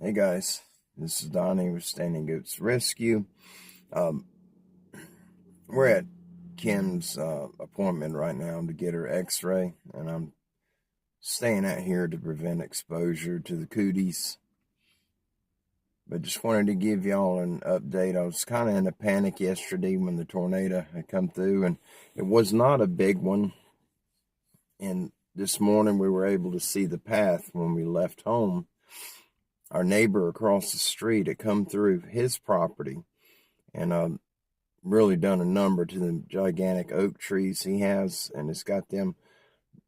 Hey guys, this is Donnie with Standing Goats Rescue. Um, we're at Kim's appointment right now to get her x-ray, and I'm staying out here to prevent exposure to the cooties. But just wanted to give y'all an update. I was kind of in a panic yesterday when the tornado had come through, and it was not a big one. And this morning we were able to see the path when we left home. Our neighbor across the street had come through his property and really done a number to the gigantic oak trees he has, and it's got them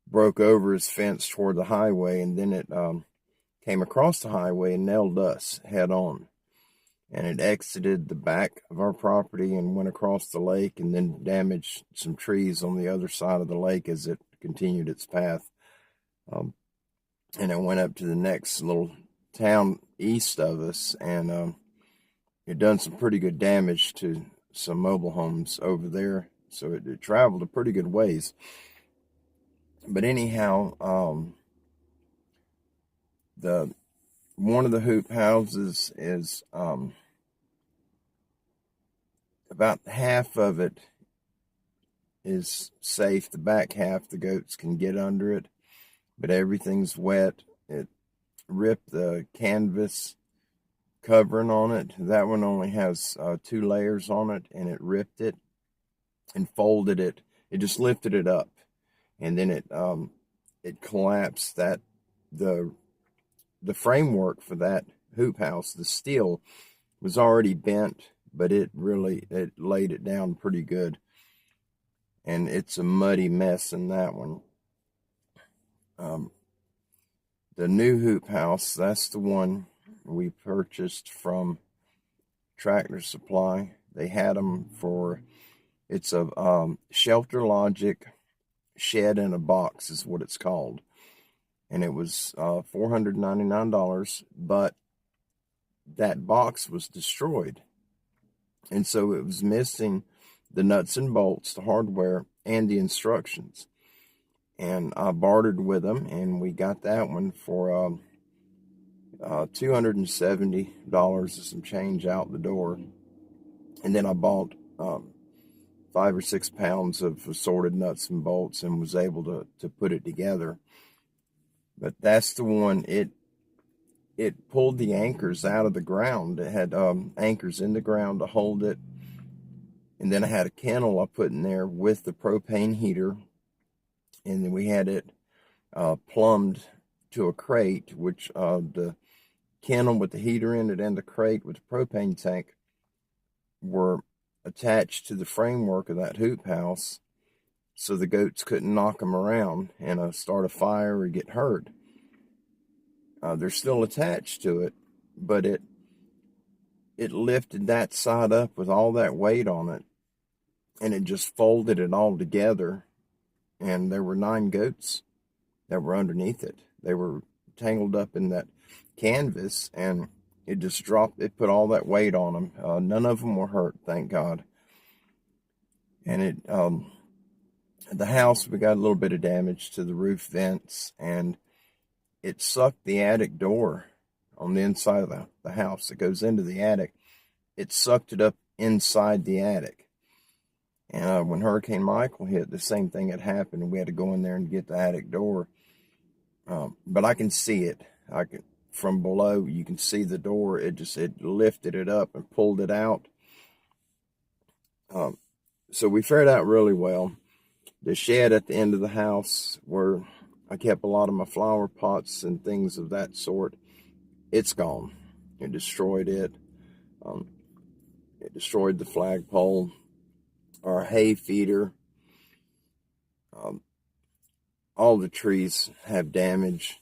broke over his fence toward the highway, and then it came across the highway and nailed us head on. And it exited the back of our property and went across the lake and then damaged some trees on the other side of the lake as it continued its path. And it went up to the next little town east of us, and it done some pretty good damage to some mobile homes over there. So it traveled a pretty good ways. But anyhow, the one of the hoop houses is about half of it is safe. The back half, the goats can get under it, but everything's wet. It ripped the canvas covering on it. That one only has 2 layers on it, and it ripped it and folded it. It just lifted it up, and then it collapsed. That the framework for that hoop house, the steel, was already bent, but it laid it down pretty good, and it's a muddy mess in that one. The new hoop house, that's the one we purchased from Tractor Supply. They had them for, it's a Shelter Logic shed in a box is what it's called. And it was $499, but that box was destroyed. And so it was missing the nuts and bolts, the hardware, and the instructions. And I bartered with them, and we got that one for $270 and some change out the door. And then I bought 5 or 6 pounds of assorted nuts and bolts and was able to put it together. But that's the one, it pulled the anchors out of the ground. It had anchors in the ground to hold it. And then I had a kennel I put in there with the propane heater. And then we had it plumbed to a crate, which the kennel with the heater in it and the crate with the propane tank were attached to the framework of that hoop house, so the goats couldn't knock them around and start a fire or get hurt. They're still attached to it, but it lifted that side up with all that weight on it, and it just folded it all together. And there were 9 goats that were underneath it. They were tangled up in that canvas, and it just dropped. It put all that weight on them. None of them were hurt, thank God. And the house, we got a little bit of damage to the roof vents, and it sucked the attic door on the inside of the house that goes into the attic. It sucked it up inside the attic. And when Hurricane Michael hit, the same thing had happened, and we had to go in there and get the attic door. But I can see it. From below, you can see the door. It lifted it up and pulled it out. So we fared out really well. The shed at the end of the house, where I kept a lot of my flower pots and things of that sort, it's gone. It destroyed it. It destroyed the flagpole. Our hay feeder. All the trees have damage.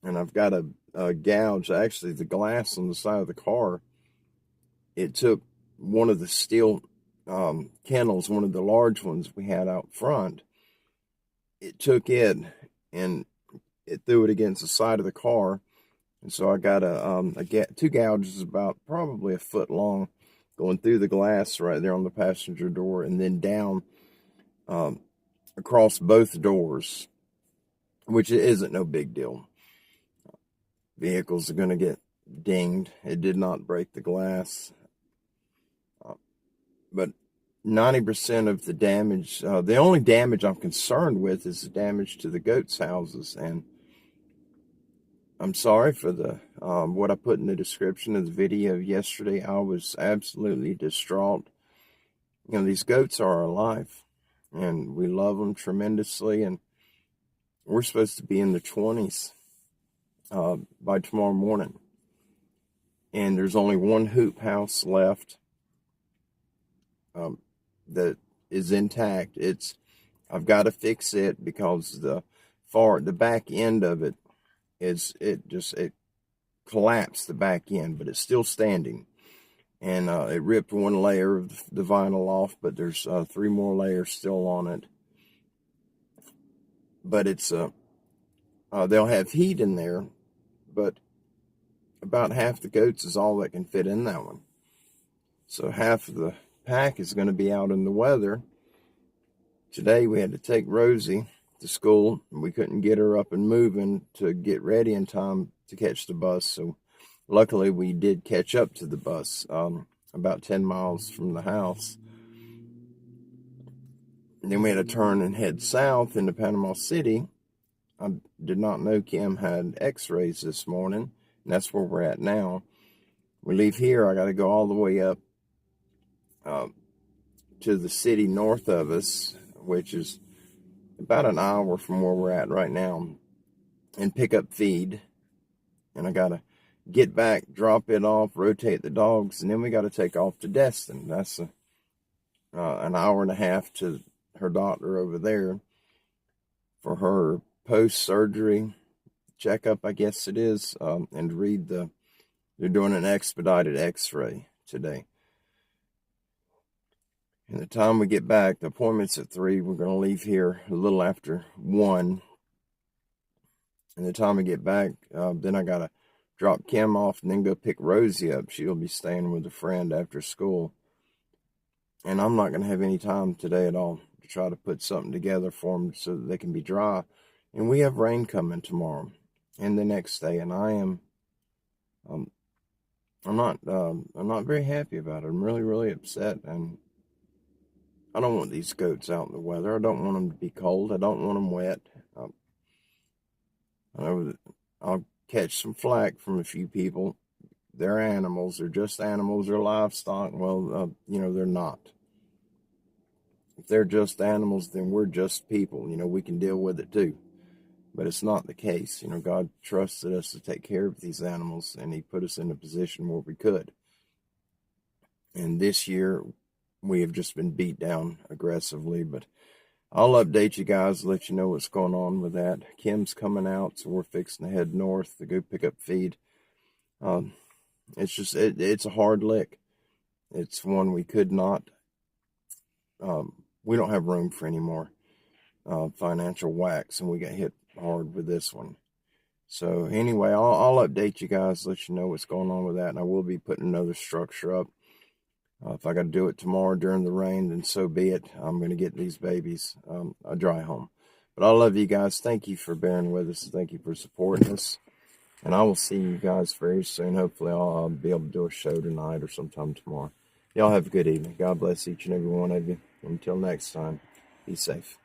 And I've got a gouge, actually the glass on the side of the car. It took one of the steel kennels, one of the large ones we had out front. It took it and it threw it against the side of the car. And so I got 2 gouges about probably a foot long going through the glass right there on the passenger door, and then down across both doors, which isn't no big deal. Vehicles are going to get dinged. It did not break the glass. But 90% of the damage, the only damage I'm concerned with is the damage to the goats' houses. And I'm sorry for the what I put in the description of the video yesterday. I was absolutely distraught. You know, these goats are our life, and we love them tremendously, and we're supposed to be in the 20s by tomorrow morning. And there's only one hoop house left that is intact. I've got to fix it because the back end of it it collapsed the back end, but it's still standing. And it ripped one layer of the vinyl off, but there's 3 more layers still on it. But it's they'll have heat in there, but about half the goats is all that can fit in that one. So half of the pack is going to be out in the weather. Today we had to take Rosie to school, and we couldn't get her up and moving to get ready in time to catch the bus. So luckily we did catch up to the bus about 10 miles from the house. And then we had to turn and head south into Panama City. I did not know Kim had x-rays this morning, and that's where we're at now. We leave here, I got to go all the way up to the city north of us, which is about an hour from where we're at right now, and pick up feed. And I got to get back, drop it off, rotate the dogs, and then we got to take off to Destin. That's an hour and a half to her doctor over there for her post-surgery checkup, I guess it is, and read they're doing an expedited x-ray today. And the time we get back, the appointment's at 3. We're going to leave here a little after 1. And the time we get back, then I got to drop Kim off and then go pick Rosie up. She'll be staying with a friend after school. And I'm not going to have any time today at all to try to put something together for them so that they can be dry. And we have rain coming tomorrow and the next day. And I'm not very happy about it. I'm really, really upset. And I don't want these goats out in the weather. I don't want them to be cold. I don't want them wet. I know that I'll catch some flack from a few people. They're animals. They're just animals. They're livestock. Well, they're not. If they're just animals, then we're just people. We can deal with it too. But it's not the case. God trusted us to take care of these animals, and He put us in a position where we could. And this year, we have just been beat down aggressively, but I'll update you guys, let you know what's going on with that. Kim's coming out, so we're fixing to head north to go pick up feed. It's a hard lick. It's one we could not, we don't have room for any more financial whacks, and we got hit hard with this one. So anyway, I'll update you guys, let you know what's going on with that, and I will be putting another structure up. If I got to do it tomorrow during the rain, then so be it. I'm going to get these babies a dry home. But I love you guys. Thank you for bearing with us. Thank you for supporting us. And I will see you guys very soon. Hopefully I'll be able to do a show tonight or sometime tomorrow. Y'all have a good evening. God bless each and every one of you. Until next time, be safe.